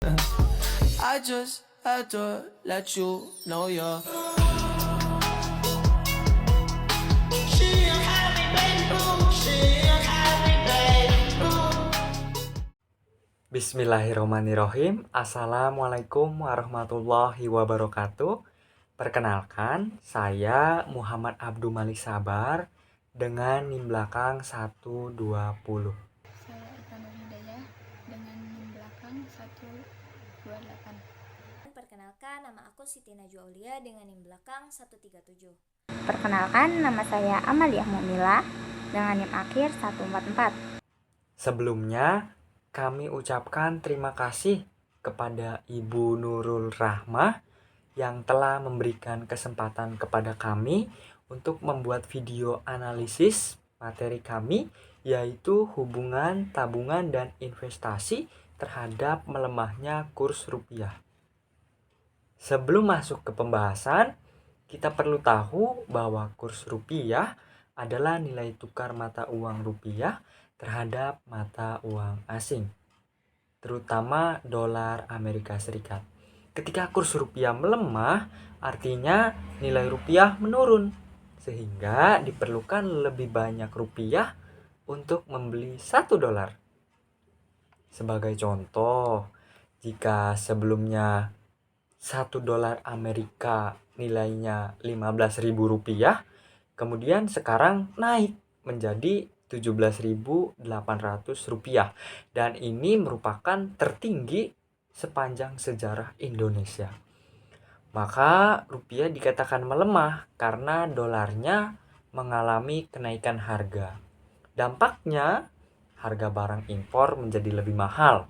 I just had to let you know you're Bismillahirrahmanirrahim. Assalamualaikum warahmatullahi wabarakatuh. Perkenalkan, saya Muhammad Abdul Malik Sabar dengan NIM belakang 120. Saya Eka Nur Hidayah dengan NIM belakang 128. Perkenalkan, nama aku Siti Najwa Aulia dengan NIM belakang 137. Perkenalkan, nama saya Amaliah Mumila dengan NIM akhir 144. Sebelumnya, kami ucapkan terima kasih kepada Ibu Nurul Rahmah yang telah memberikan kesempatan kepada kami untuk membuat video analisis materi kami, yaitu hubungan tabungan dan investasi terhadap melemahnya kurs rupiah. Sebelum masuk ke pembahasan, kita perlu tahu bahwa kurs rupiah adalah nilai tukar mata uang rupiah terhadap mata uang asing, terutama dolar Amerika Serikat. Ketika kurs rupiah melemah, artinya nilai rupiah menurun, sehingga diperlukan lebih banyak rupiah untuk membeli $1. Sebagai contoh, jika sebelumnya $1 Amerika nilainya Rp15.000, kemudian sekarang naik menjadi Rp17.800, dan ini merupakan tertinggi sepanjang sejarah Indonesia. Maka rupiah dikatakan melemah karena dolarnya mengalami kenaikan harga. Dampaknya, harga barang impor menjadi lebih mahal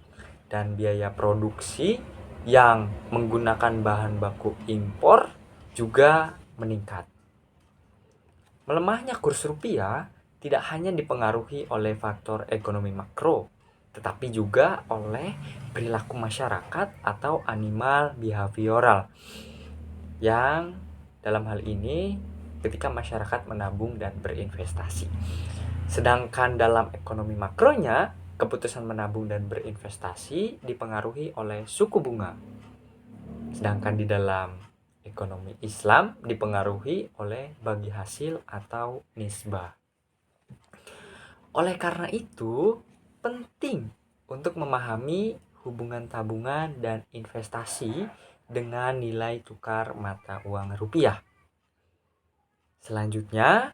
dan biaya produksi yang menggunakan bahan baku impor juga meningkat. Melemahnya kurs rupiah tidak hanya dipengaruhi oleh faktor ekonomi makro, tetapi juga oleh perilaku masyarakat atau animal behavioral, yang dalam hal ini ketika masyarakat menabung dan berinvestasi. Sedangkan dalam ekonomi makronya, keputusan menabung dan berinvestasi dipengaruhi oleh suku bunga. Sedangkan di dalam ekonomi Islam dipengaruhi oleh bagi hasil atau nisbah. Oleh karena itu, penting untuk memahami hubungan tabungan dan investasi dengan nilai tukar mata uang rupiah. Selanjutnya,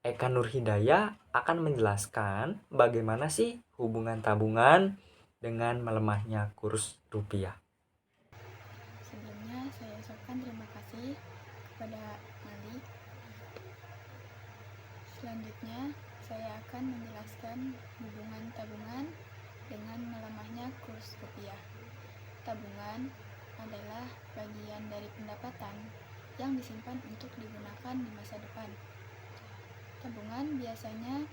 Eka Nur Hidayah akan menjelaskan bagaimana sih hubungan tabungan dengan melemahnya kurs rupiah. Sebelumnya saya ucapkan terima kasih kepada Malik. Selanjutnya saya akan menjelaskan hubungan tabungan dengan melemahnya kurs rupiah. Tabungan adalah bagian dari pendapatan yang disimpan untuk digunakan di masa depan. Tabungan biasanya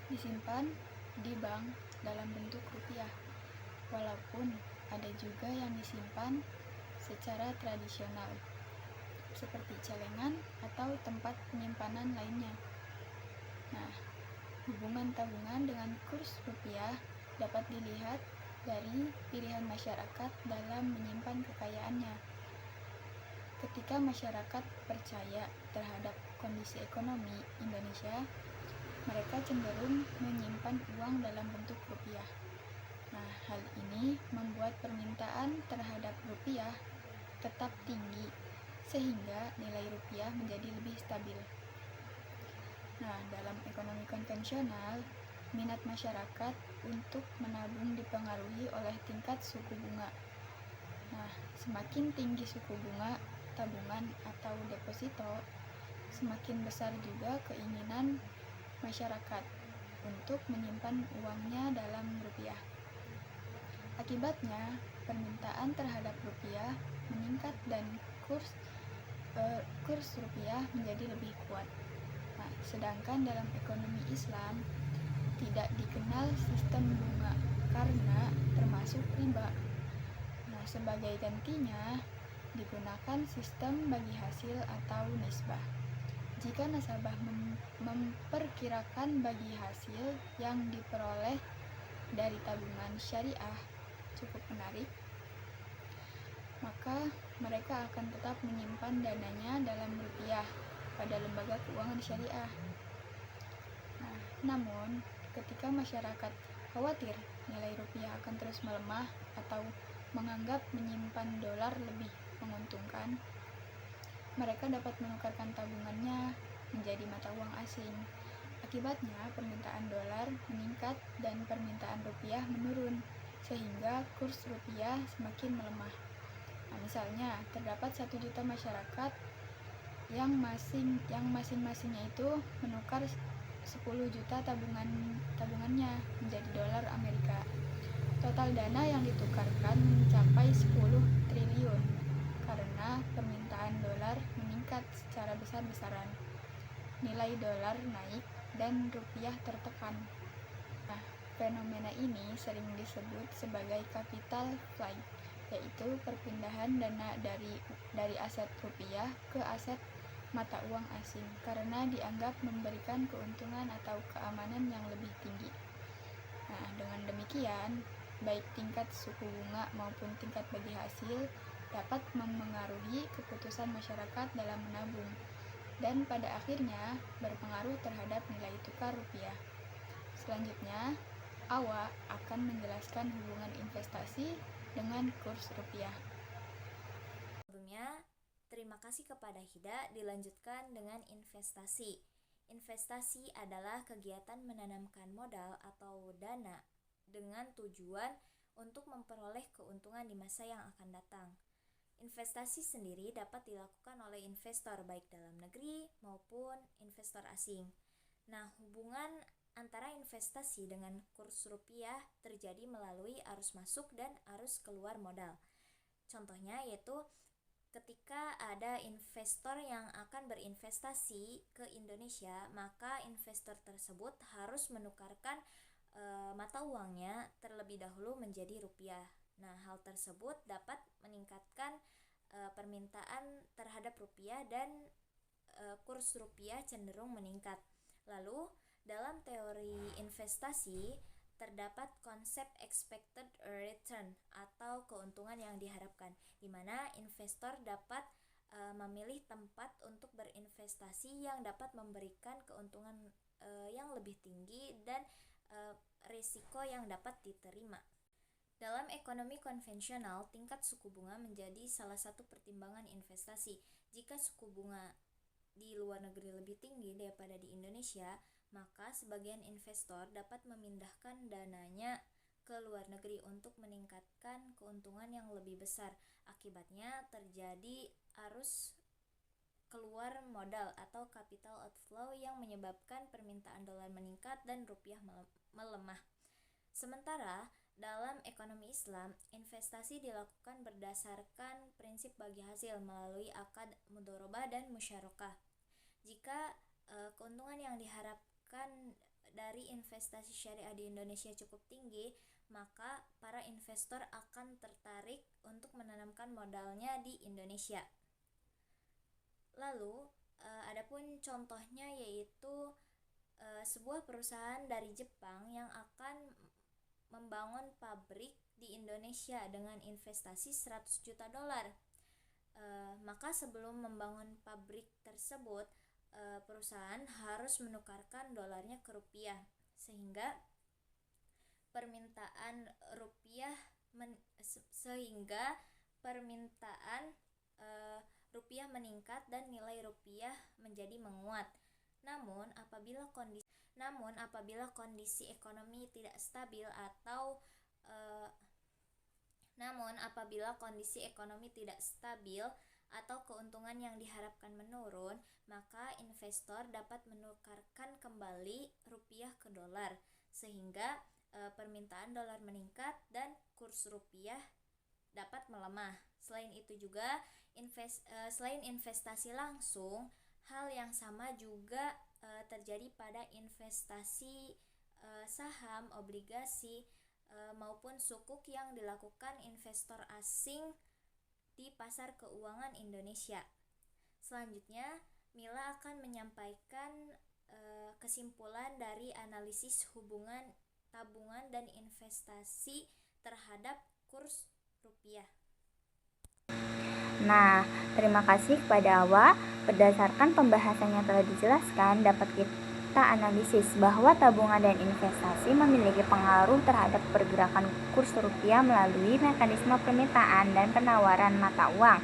disimpan di bank dalam bentuk rupiah, walaupun ada juga yang disimpan secara tradisional, seperti celengan atau tempat penyimpanan lainnya. Nah, hubungan tabungan dengan kurs rupiah dapat dilihat dari pilihan masyarakat dalam menyimpan kekayaannya. Ketika masyarakat percaya terhadap kondisi ekonomi Indonesia, mereka cenderung menyimpan uang dalam bentuk rupiah. Nah, hal ini membuat permintaan terhadap rupiah tetap tinggi, sehingga nilai rupiah menjadi lebih stabil. Nah, dalam ekonomi konvensional, minat masyarakat untuk menabung dipengaruhi oleh tingkat suku bunga. Nah, semakin tinggi suku bunga tabungan atau deposito, semakin besar juga keinginan masyarakat untuk menyimpan uangnya dalam rupiah. Akibatnya, permintaan terhadap rupiah meningkat dan kurs rupiah menjadi lebih kuat. Nah, sedangkan dalam ekonomi Islam tidak dikenal sistem bunga karena termasuk riba. Nah, sebagai gantinya digunakan sistem bagi hasil atau nisbah. Jika nasabah memperkirakan bagi hasil yang diperoleh dari tabungan syariah cukup menarik, maka mereka akan tetap menyimpan dananya dalam rupiah pada lembaga keuangan syariah. Namun, ketika masyarakat khawatir nilai rupiah akan terus melemah atau menganggap menyimpan dolar lebih menguntungkan, mereka dapat menukarkan tabungannya menjadi mata uang asing. Akibatnya, permintaan dolar meningkat dan permintaan rupiah menurun, sehingga kurs rupiah semakin melemah. Misalnya, terdapat 1 juta masyarakat yang masing-masingnya itu menukar 10 juta tabungannya menjadi dolar Amerika. Total dana yang ditukarkan mencapai 10 triliun karena permintaan dolar meningkat secara besar-besaran. Nilai dolar naik dan rupiah tertekan. Fenomena ini sering disebut sebagai capital flight, yaitu perpindahan dana dari aset rupiah ke aset mata uang asing karena dianggap memberikan keuntungan atau keamanan yang lebih tinggi. Dengan demikian, baik tingkat suku bunga maupun tingkat bagi hasil dapat memengaruhi keputusan masyarakat dalam menabung dan pada akhirnya berpengaruh terhadap nilai tukar rupiah. Selanjutnya, Awa akan menjelaskan hubungan investasi dengan kurs rupiah. Sebelumnya, terima kasih kepada Hida. Dilanjutkan dengan investasi. Investasi adalah kegiatan menanamkan modal atau dana dengan tujuan untuk memperoleh keuntungan di masa yang akan datang. Investasi sendiri dapat dilakukan oleh investor baik dalam negeri maupun investor asing. Hubungan antara investasi dengan kurs rupiah terjadi melalui arus masuk dan arus keluar modal. Contohnya yaitu ketika ada investor yang akan berinvestasi ke Indonesia, maka investor tersebut harus menukarkan mata uangnya terlebih dahulu menjadi rupiah. Hal tersebut dapat meningkatkan permintaan terhadap rupiah dan kurs rupiah cenderung meningkat. Lalu, dalam teori investasi terdapat konsep expected return atau keuntungan yang diharapkan, di mana investor dapat memilih tempat untuk berinvestasi yang dapat memberikan keuntungan yang lebih tinggi dan risiko yang dapat diterima. Dalam ekonomi konvensional, tingkat suku bunga menjadi salah satu pertimbangan investasi. Jika suku bunga di luar negeri lebih tinggi daripada di Indonesia, maka sebagian investor dapat memindahkan dananya ke luar negeri untuk meningkatkan keuntungan yang lebih besar. Akibatnya terjadi arus keluar modal atau capital outflow yang menyebabkan permintaan dolar meningkat dan rupiah melemah. Sementara dalam ekonomi Islam, investasi dilakukan berdasarkan prinsip bagi hasil melalui akad mudharabah dan musyarakah. Jika keuntungan yang diharapkan dari investasi syariah di Indonesia cukup tinggi, maka para investor akan tertarik untuk menanamkan modalnya di Indonesia. Lalu, adapun contohnya yaitu sebuah perusahaan dari Jepang yang akan membangun pabrik di Indonesia dengan investasi 100 juta dolar. Maka sebelum membangun pabrik tersebut, perusahaan harus menukarkan dolarnya ke rupiah, sehingga permintaan rupiah meningkat dan nilai rupiah menjadi menguat. Namun apabila kondisi ekonomi tidak stabil atau keuntungan yang diharapkan menurun, maka investor dapat menukarkan kembali rupiah ke dolar, sehingga permintaan dolar meningkat dan kurs rupiah dapat melemah. Selain itu juga, selain investasi langsung, hal yang sama juga terjadi pada investasi saham, obligasi, maupun sukuk yang dilakukan investor asing di pasar keuangan Indonesia. Selanjutnya, Mila akan menyampaikan kesimpulan dari analisis hubungan tabungan dan investasi terhadap kurs rupiah. Nah, terima kasih kepada Awa. Berdasarkan pembahasan yang telah dijelaskan, dapat kita analisis bahwa tabungan dan investasi memiliki pengaruh terhadap pergerakan kurs rupiah melalui mekanisme permintaan dan penawaran mata uang.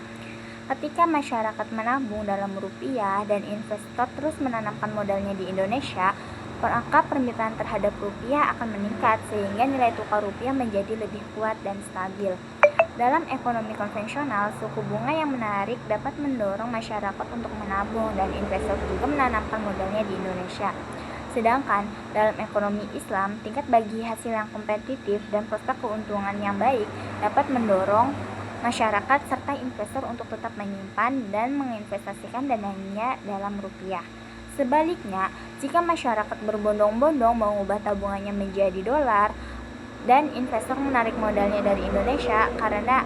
Ketika masyarakat menabung dalam rupiah dan investor terus menanamkan modalnya di Indonesia, maka permintaan terhadap rupiah akan meningkat sehingga nilai tukar rupiah menjadi lebih kuat dan stabil. Dalam ekonomi konvensional, suku bunga yang menarik dapat mendorong masyarakat untuk menabung dan investor juga menanamkan modalnya di Indonesia. Sedangkan dalam ekonomi Islam, tingkat bagi hasil yang kompetitif dan prospek keuntungan yang baik dapat mendorong masyarakat serta investor untuk tetap menyimpan dan menginvestasikan dananya dalam rupiah. Sebaliknya, jika masyarakat berbondong-bondong mengubah tabungannya menjadi dolar, dan investor menarik modalnya dari Indonesia karena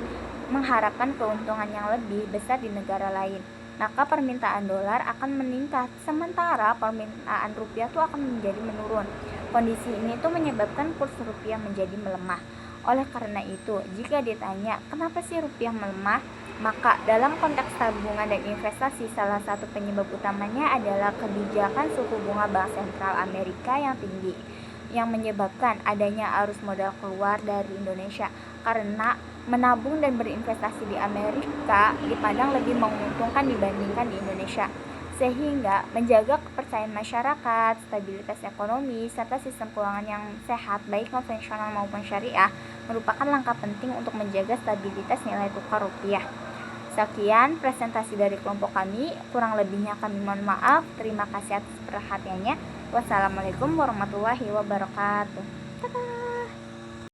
mengharapkan keuntungan yang lebih besar di negara lain, maka permintaan dolar akan meningkat, sementara permintaan rupiah itu akan menjadi menurun. Kondisi ini tuh menyebabkan kurs rupiah menjadi melemah. Oleh karena itu, jika ditanya kenapa sih rupiah melemah, maka dalam konteks tabungan dan investasi, salah satu penyebab utamanya adalah kebijakan suku bunga Bank Sentral Amerika yang tinggi, yang menyebabkan adanya arus modal keluar dari Indonesia karena menabung dan berinvestasi di Amerika dipandang lebih menguntungkan dibandingkan di Indonesia, sehingga menjaga kepercayaan masyarakat, stabilitas ekonomi, serta sistem keuangan yang sehat baik konvensional maupun syariah merupakan langkah penting untuk menjaga stabilitas nilai tukar rupiah. Sekian presentasi dari kelompok kami, kurang lebihnya kami mohon maaf. Terima kasih atas perhatiannya. Wassalamualaikum warahmatullahi wabarakatuh. Dadah.